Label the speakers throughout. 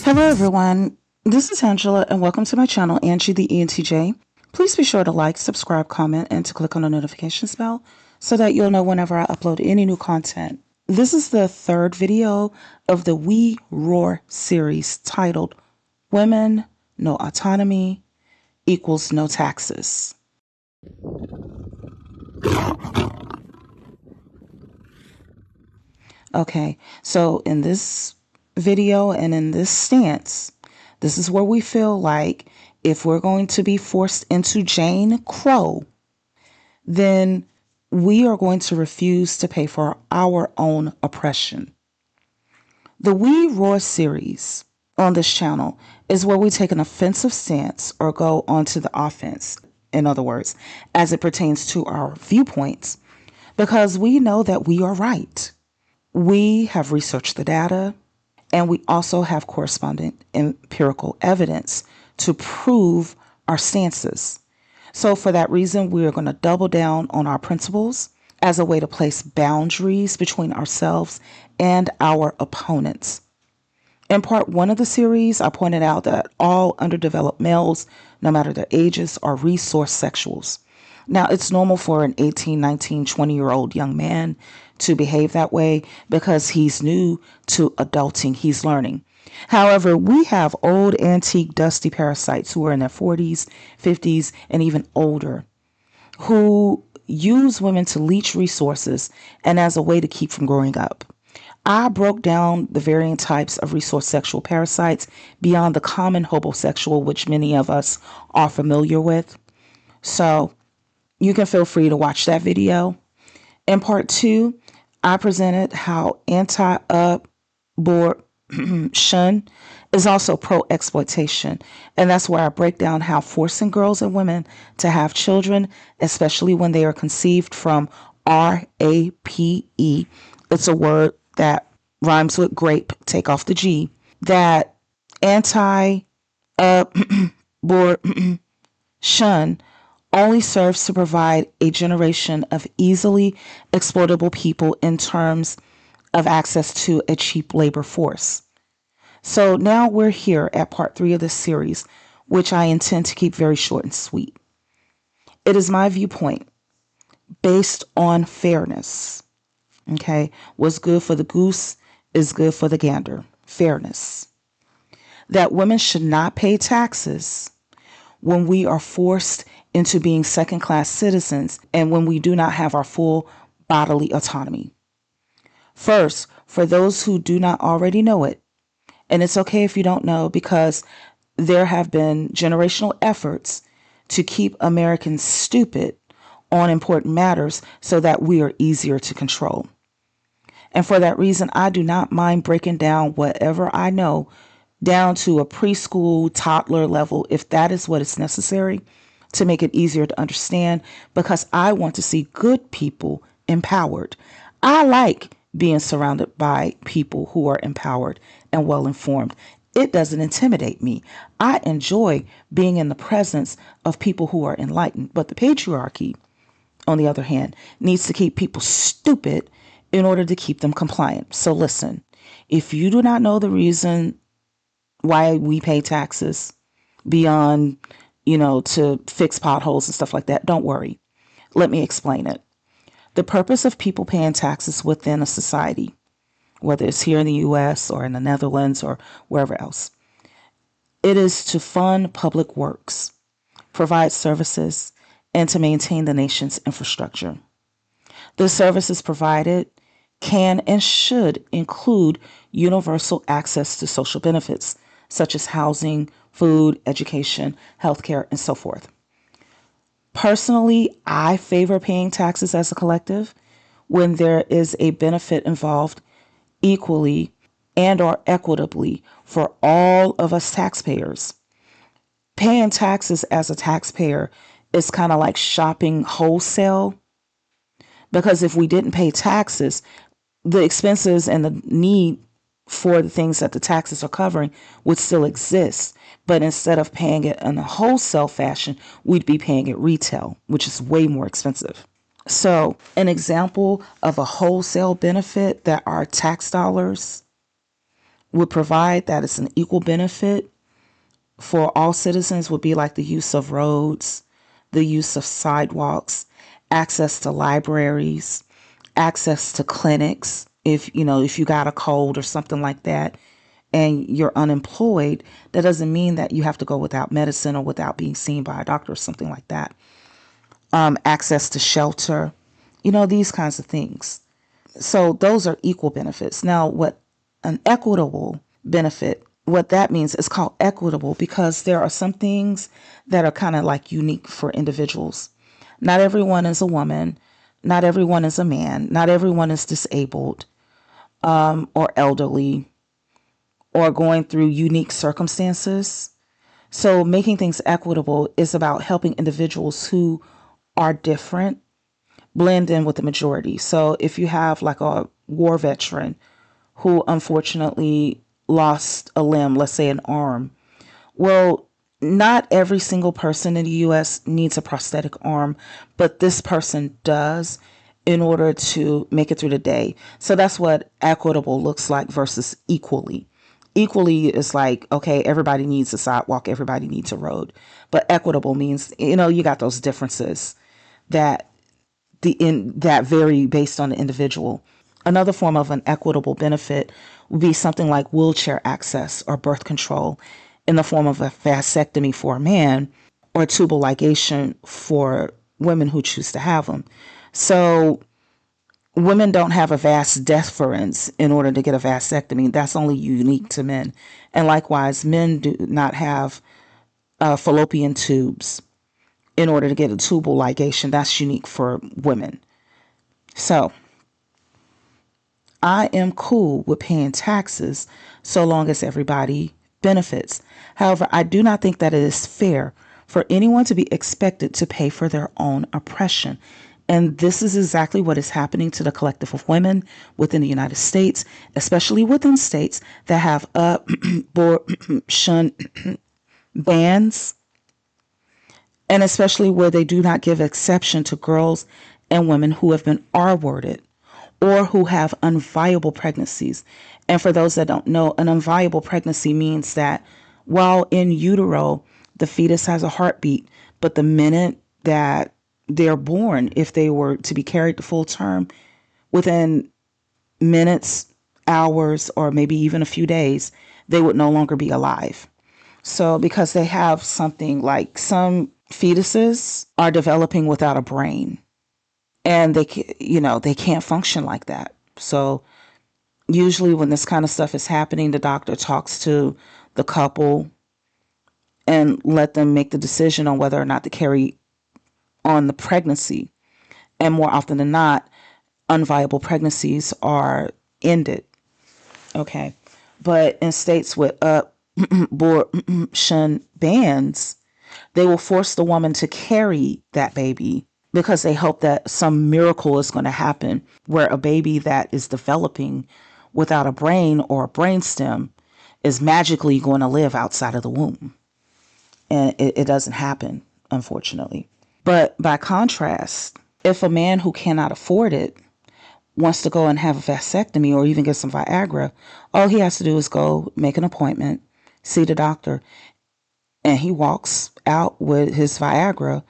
Speaker 1: Hello everyone, this is Angela and welcome to my channel, Angie the ENTJ. Please be sure to like, subscribe, comment, and to click on the notifications bell so that you'll know whenever I upload any new content. This is the third video of the We Roar series titled Women, No Autonomy Equals No Taxes. Okay, so in this video and in this stance, this is where we feel like if we're going to be forced into Jane Crow, then we are going to refuse to pay for our own oppression. The We Roar series on this channel is where we take an offensive stance or go onto the offense, in other words, as it pertains to our viewpoints, because we know that we are right. We have researched the data, and we also have corresponding empirical evidence to prove our stances. So for that reason, we are going to double down on our principles as a way to place boundaries between ourselves and our opponents. In part one of the series, I pointed out that all underdeveloped males, no matter their ages, are resource sexuals. Now, it's normal for an 18, 19, 20-year-old young man to behave that way because he's new to adulting. He's learning. However, we have old, antique, dusty parasites who are in their 40s, 50s, and even older, who use women to leech resources and as a way to keep from growing up. I broke down the varying types of resource sexual parasites beyond the common hobosexual, which many of us are familiar with. So you can feel free to watch that video. In part two, I presented how anti-abortion is also pro-exploitation. And that's where I break down how forcing girls and women to have children, especially when they are conceived from RAPE, it's a word that rhymes with grape, take off the G, that anti-abortion only serves to provide a generation of easily exploitable people in terms of access to a cheap labor force. So now we're here at part three of this series, which I intend to keep very short and sweet. It is my viewpoint based on fairness. Okay, what's good for the goose is good for the gander. Fairness. That women should not pay taxes when we are forced into being second-class citizens and when we do not have our full bodily autonomy. First, for those who do not already know it, and it's okay if you don't know because there have been generational efforts to keep Americans stupid on important matters so that we are easier to control. And for that reason, I do not mind breaking down whatever I know down to a preschool, toddler level, if that is what is necessary to make it easier to understand, because I want to see good people empowered. I like being surrounded by people who are empowered and well informed. It doesn't intimidate me. I enjoy being in the presence of people who are enlightened. But the patriarchy, on the other hand, needs to keep people stupid in order to keep them compliant. So listen, if you do not know the reason why we pay taxes beyond, to fix potholes and stuff like that, don't worry. Let me explain it. The purpose of people paying taxes within a society, whether it's here in the U.S. or in the Netherlands or wherever else, it is to fund public works, provide services, and to maintain the nation's infrastructure. The services provided can and should include universal access to social benefits, such as housing, food, education, healthcare, and so forth. Personally, I favor paying taxes as a collective when there is a benefit involved equally and or equitably for all of us taxpayers. Paying taxes as a taxpayer is kind of like shopping wholesale, because if we didn't pay taxes, the expenses and the need for the things that the taxes are covering would still exist. But instead of paying it in a wholesale fashion, we'd be paying it retail, which is way more expensive. So an example of a wholesale benefit that our tax dollars would provide that it's an equal benefit for all citizens would be like the use of roads, the use of sidewalks, access to libraries, access to clinics. If you got a cold or something like that and you're unemployed, that doesn't mean that you have to go without medicine or without being seen by a doctor or something like that. Access to shelter, these kinds of things. So those are equal benefits. Now, what an equitable benefit, what that means is called equitable because there are some things that are kind of like unique for individuals. Not everyone is a woman. Not everyone is a man. Not everyone is disabled or elderly or going through unique circumstances. So making things equitable is about helping individuals who are different blend in with the majority. So if you have like a war veteran who unfortunately lost a limb, let's say an arm, well, not every single person in the US needs a prosthetic arm, but this person does in order to make it through the day. So that's what equitable looks like versus equally. Equally is like, okay, everybody needs a sidewalk, everybody needs a road. But equitable means, you got those differences that that vary based on the individual. Another form of an equitable benefit would be something like wheelchair access or birth control in the form of a vasectomy for a man or tubal ligation for women who choose to have them. So women don't have a vas deferens in order to get a vasectomy. That's only unique to men. And likewise, men do not have fallopian tubes in order to get a tubal ligation. That's unique for women. So I am cool with paying taxes so long as everybody benefits. However, I do not think that it is fair for anyone to be expected to pay for their own oppression. And this is exactly what is happening to the collective of women within the United States, especially within states that have abortion bans, and especially where they do not give exception to girls and women who have been R-worded or who have unviable pregnancies. And for those that don't know, an unviable pregnancy means that while in utero, the fetus has a heartbeat, but the minute that they're born, if they were to be carried to full term, within minutes, hours, or maybe even a few days, they would no longer be alive. So because they have something like some fetuses are developing without a brain and they can't function like that. So usually when this kind of stuff is happening, the doctor talks to the couple and let them make the decision on whether or not to carry on the pregnancy. And more often than not, unviable pregnancies are ended. Okay. But in states with abortion bans, they will force the woman to carry that baby because they hope that some miracle is going to happen where a baby that is developing without a brain or a brainstem is magically going to live outside of the womb. And it doesn't happen, unfortunately. But by contrast, if a man who cannot afford it wants to go and have a vasectomy or even get some Viagra, all he has to do is go make an appointment, see the doctor, and he walks out with his Viagra,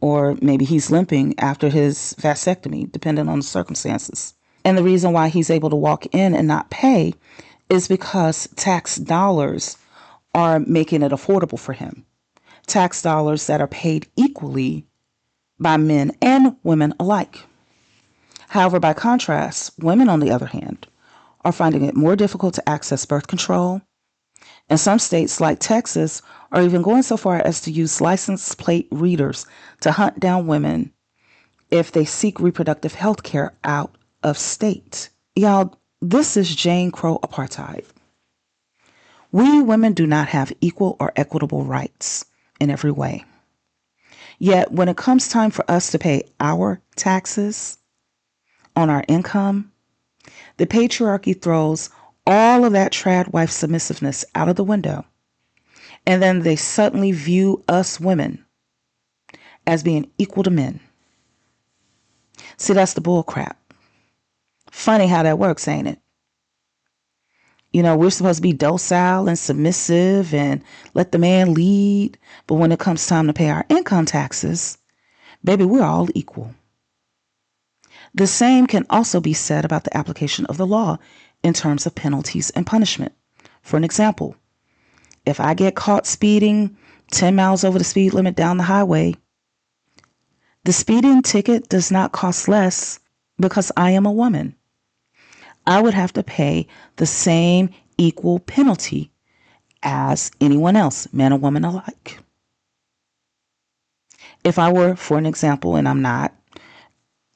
Speaker 1: or maybe he's limping after his vasectomy, depending on the circumstances. And the reason why he's able to walk in and not pay is because tax dollars are making it affordable for him. Tax dollars that are paid equally by men and women alike. However, by contrast, women, on the other hand, are finding it more difficult to access birth control. And some states, like Texas, are even going so far as to use license plate readers to hunt down women if they seek reproductive health care out of state. Y'all, this is Jane Crow apartheid. We women do not have equal or equitable rights in every way. Yet, when it comes time for us to pay our taxes on our income, the patriarchy throws all of that trad wife submissiveness out of the window. And then they suddenly view us women as being equal to men. See, that's the bull crap. Funny how that works, ain't it? We're supposed to be docile and submissive and let the man lead. But when it comes time to pay our income taxes, baby, we're all equal. The same can also be said about the application of the law in terms of penalties and punishment. For an example, if I get caught speeding 10 miles over the speed limit down the highway, the speeding ticket does not cost less because I am a woman. I would have to pay the same equal penalty as anyone else, man or woman alike. If I were, for an example, and I'm not,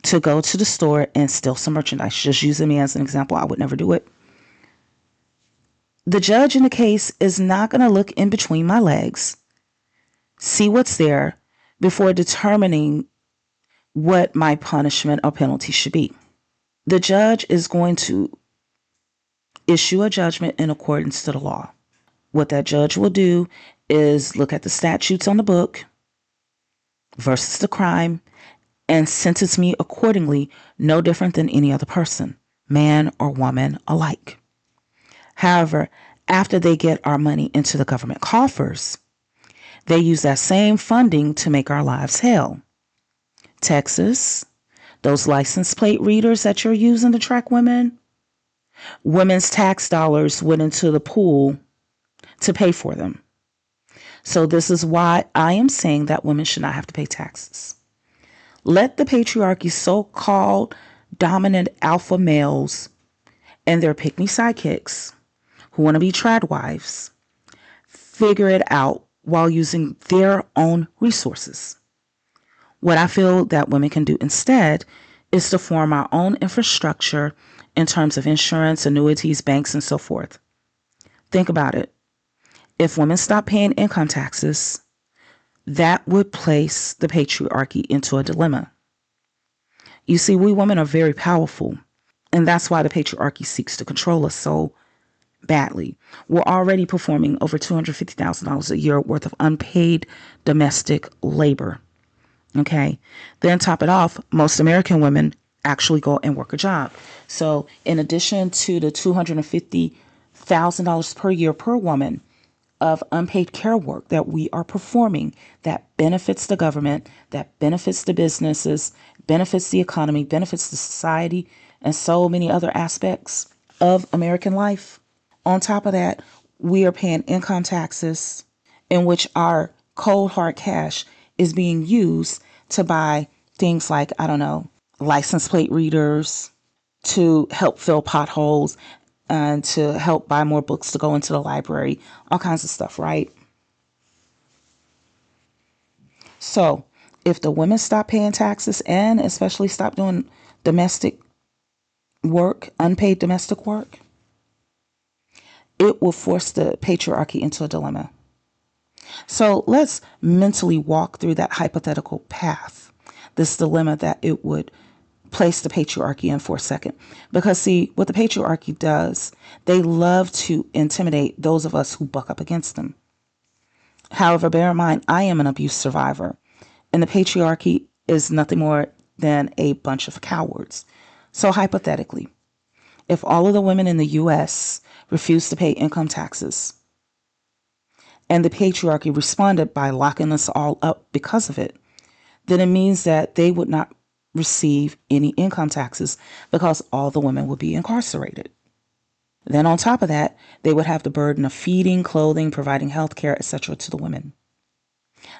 Speaker 1: to go to the store and steal some merchandise, just using me as an example, I would never do it. The judge in the case is not going to look in between my legs, see what's there before determining what my punishment or penalty should be. The judge is going to issue a judgment in accordance to the law. What that judge will do is look at the statutes on the book versus the crime and sentence me accordingly, no different than any other person, man or woman alike. However, after they get our money into the government coffers, they use that same funding to make our lives hell. Texas, those license plate readers that you're using to track women, women's tax dollars went into the pool to pay for them. So this is why I am saying that women should not have to pay taxes. Let the patriarchy, so-called dominant alpha males and their pick-me sidekicks who want to be trad wives figure it out while using their own resources. What I feel that women can do instead is to form our own infrastructure in terms of insurance, annuities, banks, and so forth. Think about it. If women stop paying income taxes, that would place the patriarchy into a dilemma. You see, we women are very powerful, and that's why the patriarchy seeks to control us so badly. We're already performing over $250,000 a year worth of unpaid domestic labor. Okay. Then top it off, most American women actually go and work a job. So in addition to the $250,000 per year per woman of unpaid care work that we are performing, that benefits the government, that benefits the businesses, benefits the economy, benefits the society, and so many other aspects of American life. On top of that, we are paying income taxes in which our cold hard cash is being used to buy things like, license plate readers, to help fill potholes, and to help buy more books to go into the library, all kinds of stuff, right? So if the women stop paying taxes and especially stop doing domestic work, unpaid domestic work, it will force the patriarchy into a dilemma. So let's mentally walk through that hypothetical path, this dilemma that it would place the patriarchy in for a second. Because see, what the patriarchy does, they love to intimidate those of us who buck up against them. However, bear in mind, I am an abuse survivor, and the patriarchy is nothing more than a bunch of cowards. So hypothetically, if all of the women in the U.S. refused to pay income taxes, and the patriarchy responded by locking us all up because of it, then it means that they would not receive any income taxes because all the women would be incarcerated. Then on top of that, they would have the burden of feeding, clothing, providing health care, etc. to the women.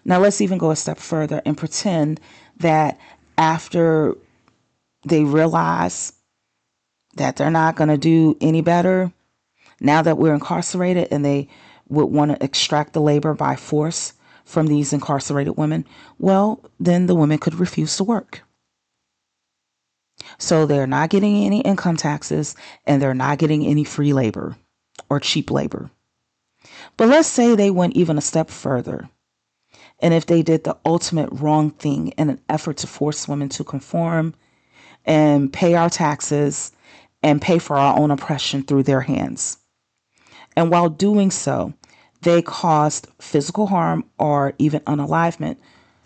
Speaker 1: Now let's even go a step further and pretend that after they realize that they're not going to do any better, now that we're incarcerated, and they would want to extract the labor by force from these incarcerated women, well, then the women could refuse to work. So they're not getting any income taxes and they're not getting any free labor or cheap labor. But let's say they went even a step further. And if they did the ultimate wrong thing in an effort to force women to conform and pay our taxes and pay for our own oppression through their hands. And while doing so, they caused physical harm or even unalivement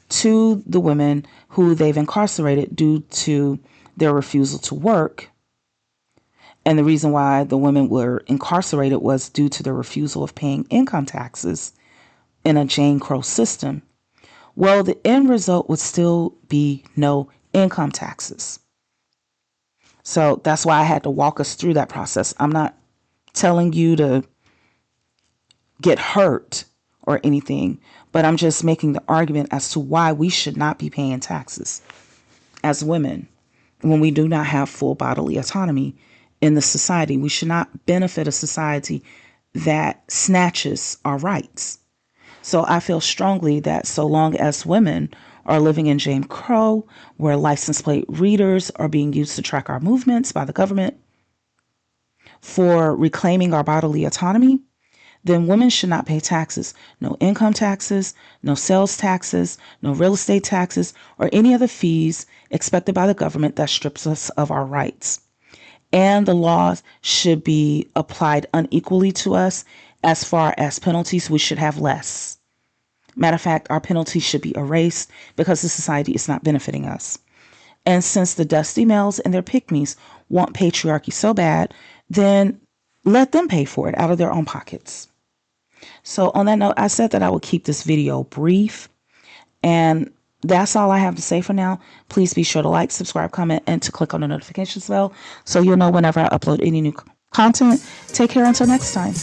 Speaker 1: to the women who they've incarcerated due to their refusal to work. And the reason why the women were incarcerated was due to their refusal of paying income taxes in a Jane Crow system. Well, the end result would still be no income taxes. So that's why I had to walk us through that process. I'm not telling you to get hurt or anything, but I'm just making the argument as to why we should not be paying taxes as women when we do not have full bodily autonomy in the society. We should not benefit a society that snatches our rights. So I feel strongly that so long as women are living in Jane Crow, where license plate readers are being used to track our movements by the government for reclaiming our bodily autonomy, then women should not pay taxes. No income taxes, no sales taxes, no real estate taxes, or any other fees expected by the government that strips us of our rights. And the laws should be applied unequally to us. As far as penalties, we should have less. Matter of fact, our penalties should be erased because the society is not benefiting us. And since the dusty males and their pygmies want patriarchy so bad, then let them pay for it out of their own pockets. So on that note, I said that I would keep this video brief, and that's all I have to say for now. Please be sure to like, subscribe, comment, and to click on the notifications bell so you'll know whenever I upload any new content. Take care until next time.